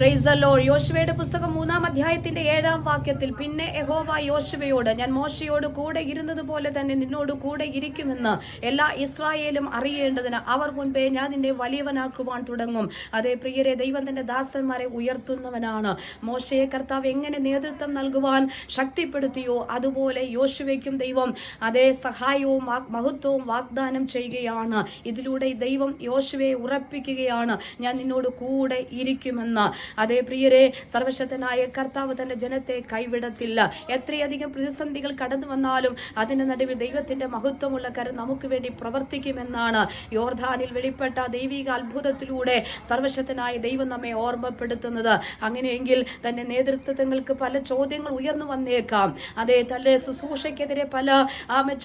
Praise the Lord. യോശുവയുടെ പുസ്തകം 3-ാം അധ്യായത്തിന്റെ 7-ാം വാക്യത്തിൽ, പിന്നെ യഹോവ യോശുവയോട്, ഞാൻ മോശയോട് കൂടെ ഇരുന്നതുപോലെ തന്നെ നിന്നോട് കൂടെ ഇരിക്കുമെന്ന് എല്ലാ ഇസ്രായേലും അറിയേണ്ടതിന് അവർ മുൻപേ ഞാൻ നിന്നെ വലിയവനാക്കുവാൻ തുടങ്ങും. അതേ പ്രിയരെ, ദൈവം തന്റെ ദാസന്മാരെ ഉയർത്തുന്നവനാണ്. മോശയെ കർത്താവ് എങ്ങനെ നേതൃത്വം നൽകുവാൻ ശക്തിപ്പെടുത്തിയോ അതുപോലെ യോശുവയ്ക്കും ദൈവം അതേ സഹായവും മഹത്വവും വാഗ്ദാനം ചെയ്യുകയാണ്. ഇതിലൂടെ ദൈവം യോശുവയെ ഉറപ്പിക്കുകയാണ്, ഞാൻ നിന്നോട് കൂടെ ഇരിക്കുമെന്ന്. അതേ പ്രിയരെ, സർവശക്തനായ കർത്താവ് തന്റെ ജനത്തെ കൈവിടത്തില്ല. എത്രയധികം പ്രതിസന്ധികൾ കടന്നു വന്നാലും അതിന്റെ നടുവിൽ ദൈവത്തിന്റെ മഹത്വമുള്ള കരം നമുക്ക് വേണ്ടി പ്രവർത്തിക്കുമെന്നാണ് യോർദാനിൽ വെളിപ്പെട്ട ദൈവിക അത്ഭുതത്തിലൂടെ സർവശക്തനായ ദൈവം നമ്മെ ഓർമ്മപ്പെടുത്തുന്നത്. അങ്ങനെയെങ്കിൽ തന്റെ നേതൃത്വങ്ങൾക്ക് പല ചോദ്യങ്ങൾ ഉയർന്നു വന്നേക്കാം. അതേ, തന്റെ ശുശ്രൂഷയ്ക്കെതിരെ പല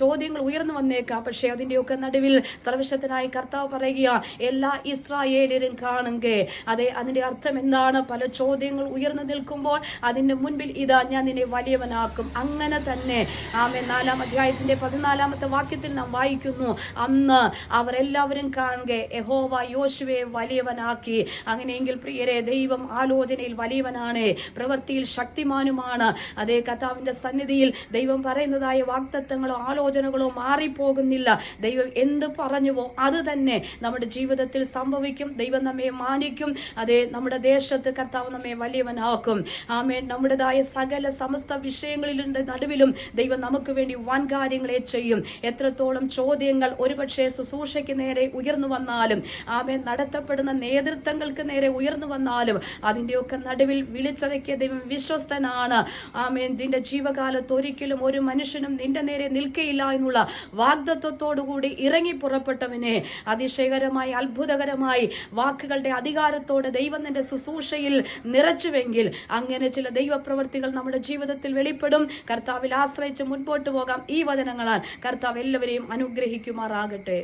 ചോദ്യങ്ങൾ ഉയർന്നു വന്നേക്കാം. പക്ഷെ അതിന്റെയൊക്കെ നടുവിൽ സർവശക്തനായ കർത്താവ് പറയുക, എല്ലാ ഇസ്രായേലരും കാണുകെ. അതെ, അതിന്റെ അർത്ഥം എന്താണ്? പല ചോദ്യങ്ങൾ ഉയർന്നു നിൽക്കുമ്പോൾ അതിന്റെ മുൻപിൽ ഇതാ ഞാൻ നിന്നെ വലിയവനാക്കും. അങ്ങനെ തന്നെ 4-ാം അധ്യായത്തിന്റെ 14-ാമത്തെ വാക്യത്തിൽ നാം വായിക്കുന്നു, അന്ന് അവരെല്ലാവരും കാണുകെ യഹോവ യോശുവയെ വലിയവനാക്കി. അങ്ങനെയെങ്കിൽ പ്രിയരെ, ദൈവം ആലോചനയിൽ വലിയവനാണ്, പ്രവൃത്തിയിൽ ശക്തിമാനുമാണ്. അതേ, കർത്താവിന്റെ സന്നിധിയിൽ ദൈവം പറയുന്നതായ വാഗ്ദത്തങ്ങളോ ആലോചനകളോ മാറിപ്പോകുന്നില്ല. ദൈവം എന്ത് പറഞ്ഞുവോ അത് തന്നെ നമ്മുടെ ജീവിതത്തിൽ സംഭവിക്കും. ദൈവം നമ്മെ മാനിക്കും. അതേ, നമ്മുടെ ദേശത്ത് കർത്താവ് നമ്മെ വലിയവനാക്കും. ആമേൻ. നമ്മുടേതായ സകല സമസ്ത വിഷയങ്ങളിലെ നടുവിലും ദൈവം നമുക്ക് വേണ്ടി വൻ കാര്യങ്ങളെ ചെയ്യും. എത്രത്തോളം ചോദ്യങ്ങൾ ഒരുപക്ഷെ ശുശ്രൂഷയ്ക്ക് നേരെ ഉയർന്നു വന്നാലും, ആമേൻ, നടത്തപ്പെടുന്ന നേതൃത്വങ്ങൾക്ക് നേരെ ഉയർന്നു വന്നാലും അതിന്റെയൊക്കെ നടുവിൽ വിളിച്ചടക്കിയ ദൈവം വിശ്വസ്തനാണ്. ആമേൻ. നിന്റെ ജീവകാലത്ത് ഒരിക്കലും ഒരു മനുഷ്യനും നിന്റെ നേരെ നിൽക്കയില്ല എന്നുള്ള വാഗ്ദത്വത്തോടുകൂടി ഇറങ്ങി പുറപ്പെട്ടവനെ അതിശയകരമായി അത്ഭുതകരമായി വാക്കുകളുടെ അധികാരത്തോടെ ദൈവം നിന്റെ ശുശ്രൂഷയിൽ നിറച്ചുവെങ്കിൽ അങ്ങനെ ചില ദൈവപ്രവൃത്തികൾ നമ്മുടെ ജീവിതത്തിൽ വെളിപ്പെടും. കർത്താവിൽ ആശ്രയിച്ച് മുൻപോട്ട് പോകാം. ഈ വചനങ്ങളാൽ കർത്താവ് എല്ലാവരെയും അനുഗ്രഹിക്കുമാറാകട്ടെ.